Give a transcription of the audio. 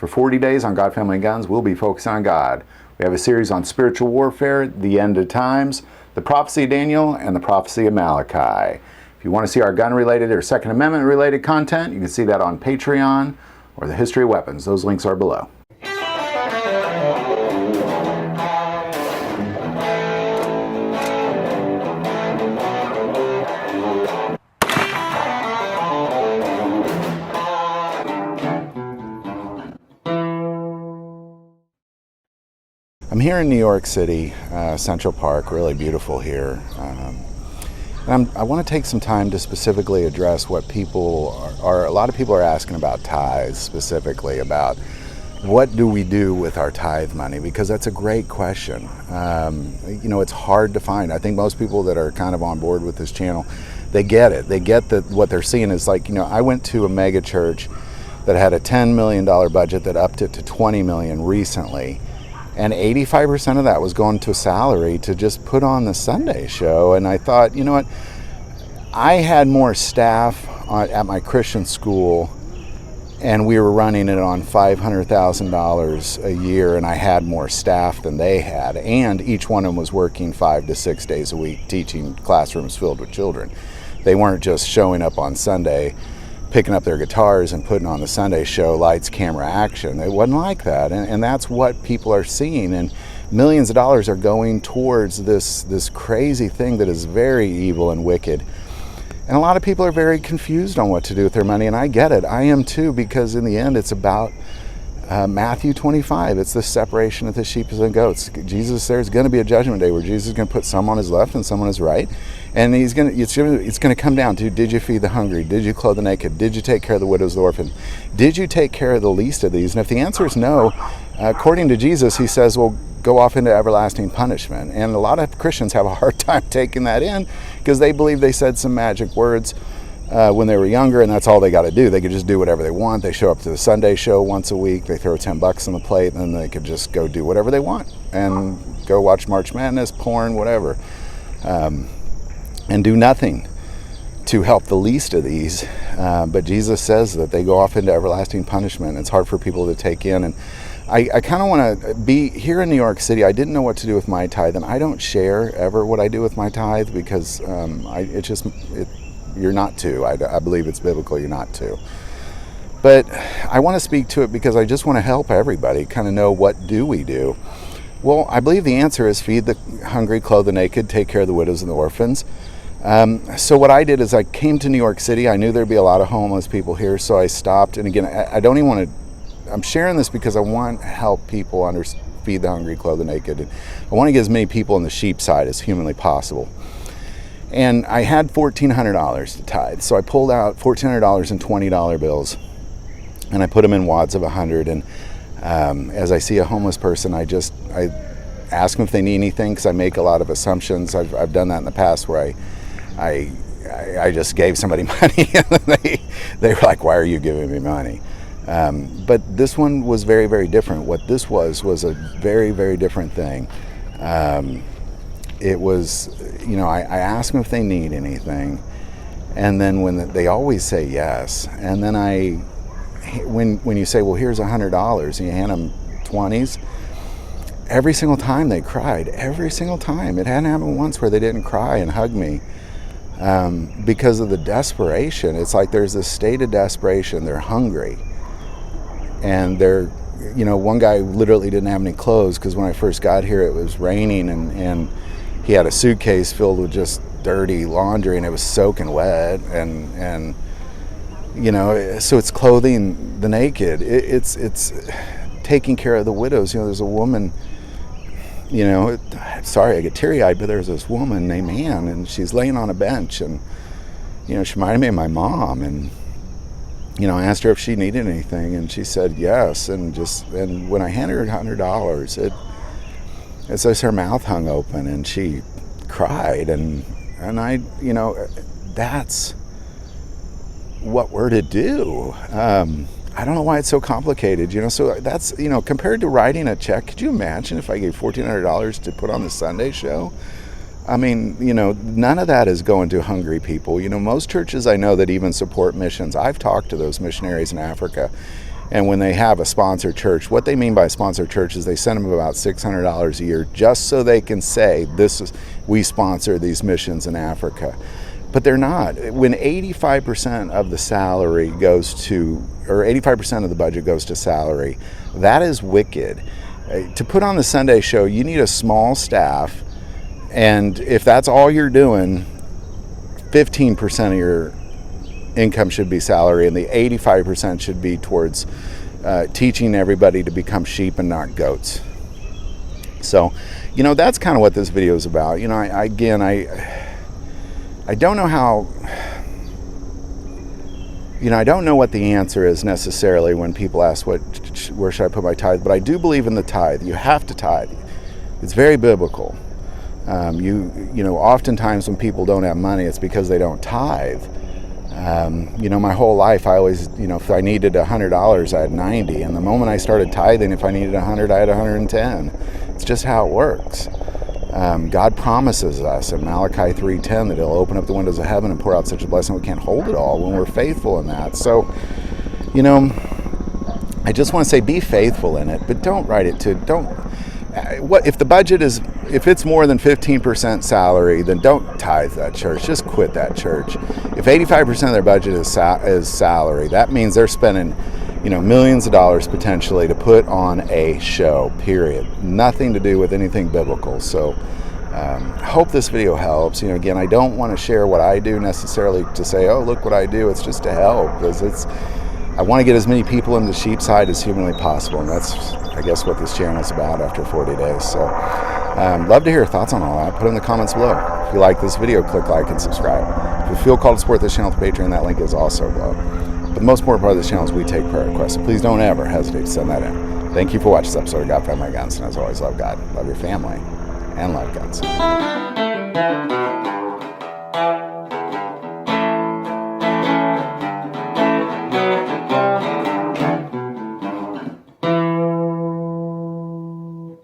For 40 days on God, Family, and Guns, we'll be focusing on God. We have a series on spiritual warfare, the end of times, the prophecy of Daniel, and the prophecy of Malachi. If you want to see our gun-related or Second Amendment-related content, you can see that on Patreon or the History of Weapons. Those links are below. I'm here in New York City, Central Park, really beautiful here. And I want to take some time to specifically address what people are, a lot of people are asking about tithes, specifically about what do we do with our tithe money, because that's a great question. It's hard to find. I think most people that are kind of on board with this channel, they get it. They get that what they're seeing is like, I went to a mega church that had a $10 million budget that upped it to $20 million recently. And 85% of that was going to salary to just put on the Sunday show. And I thought, you know what? I had more staff at my Christian school, and we were running it on $500,000 a year, and I had more staff than they had. And each one of them was working 5 to 6 days a week, teaching classrooms filled with children. They weren't just showing up on Sunday, picking up their guitars and putting on the Sunday show, lights, camera, action. It wasn't like that. And that's what people are seeing. And millions of dollars are going towards this crazy thing that is very evil and wicked. And a lot of people are very confused on what to do with their money. And I get it. I am too, because in the end, it's about Matthew 25. It's the separation of the sheep and the goats. There's going to be a judgment day where Jesus is going to put some on his left and some on his right. And it's going to come down to, did you feed the hungry? Did you clothe the naked? Did you take care of the widows, the orphan? Did you take care of the least of these? And if the answer is no, according to Jesus, he says, well, go off into everlasting punishment. And a lot of Christians have a hard time taking that in because they believe they said some magic words when they were younger, and that's all they got to do. They could just do whatever they want. They show up to the Sunday show once a week. They throw $10 on the plate, and then they could just go do whatever they want and go watch March Madness, porn, whatever. And do nothing to help the least of these. But Jesus says that they go off into everlasting punishment. It's hard for people to take in. And I kind of want to be here in New York City. I didn't know what to do with my tithe, and I don't share ever what I do with my tithe because you're not to. I believe it's biblical, you're not to. But I want to speak to it because I just want to help everybody kind of know, what do we do? Well, I believe the answer is feed the hungry, clothe the naked, take care of the widows and the orphans. So what I did is I came to New York City. I knew there'd be a lot of homeless people here, so I stopped. And again, I don't even want to, I'm sharing this because I want to help people feed the hungry, clothe the naked. And I want to get as many people on the sheep side as humanly possible. And I had $1,400 to tithe. So I pulled out $1,400 in $20 bills, and I put them in wads of 100. And as I see a homeless person, I ask them if they need anything, because I make a lot of assumptions. I've done that in the past where I just gave somebody money and they were like, why are you giving me money? But this one was very, very different. What this was a very, very different thing. It was, I ask them if they need anything, and then they always say yes. And then when you say, well, here's $100, and you hand them 20s, every single time they cried. Every single time. It hadn't happened once where they didn't cry and hug me because of the desperation. It's like there's this state of desperation. They're hungry, and they're, one guy literally didn't have any clothes because when I first got here it was raining, and he had a suitcase filled with just dirty laundry, and it was soaking wet, and so it's clothing the naked. It's taking care of the widows. There's a woman, sorry, I get teary-eyed, but there's this woman named Ann, and she's laying on a bench, and she reminded me of my mom, and I asked her if she needed anything, and she said yes, and when I handed her $100, it's as her mouth hung open and she cried, and I, that's what we're to do. I don't know why it's so complicated, so that's, compared to writing a check. Could you imagine if I gave $1,400 to put on the Sunday show? I mean, none of that is going to hungry people. Most churches I know that even support missions, I've talked to those missionaries in Africa, And when they have a sponsored church, what they mean by sponsored church is they send them about $600 a year just so they can say, we sponsor these missions in Africa. But they're not. When 85% of the salary goes to, or 85% of the budget goes to salary, that is wicked. To put on the Sunday show, you need a small staff, and if that's all you're doing, 15% of your income should be salary, and the 85% should be towards teaching everybody to become sheep and not goats. So, that's kind of what this video is about. I don't know how, I don't know what the answer is necessarily when people ask where should I put my tithe, but I do believe in the tithe. You have to tithe. It's very biblical. Oftentimes when people don't have money, it's because they don't tithe. My whole life, I always, if I needed $100, I had 90. And the moment I started tithing, if I needed 100, I had 110. It's just how it works. God promises us in Malachi 3:10 that He'll open up the windows of heaven and pour out such a blessing we can't hold it all when we're faithful in that. So, I just want to say be faithful in it, but don't write it to, what if the budget is, if it's more than 15% salary, then don't tithe that church. Just quit that church. If 85% of their budget is salary, that means they're spending, millions of dollars potentially to put on a show, period. Nothing to do with anything biblical. So I hope this video helps. Again, I don't want to share what I do necessarily to say, oh, look what I do. It's just to help, because I want to get as many people in the sheep side as humanly possible, and that's, I guess, what this channel is about after 40 days. So love to hear your thoughts on all that. Put it in the comments below. If you like this video, click like and subscribe. If you feel called to support this channel through Patreon, that link is also below. But the most important part of this channel is we take prayer requests, so please don't ever hesitate to send that in. Thank you for watching this episode of God, Family, Guns, and as always, love God, love your family, and love guns.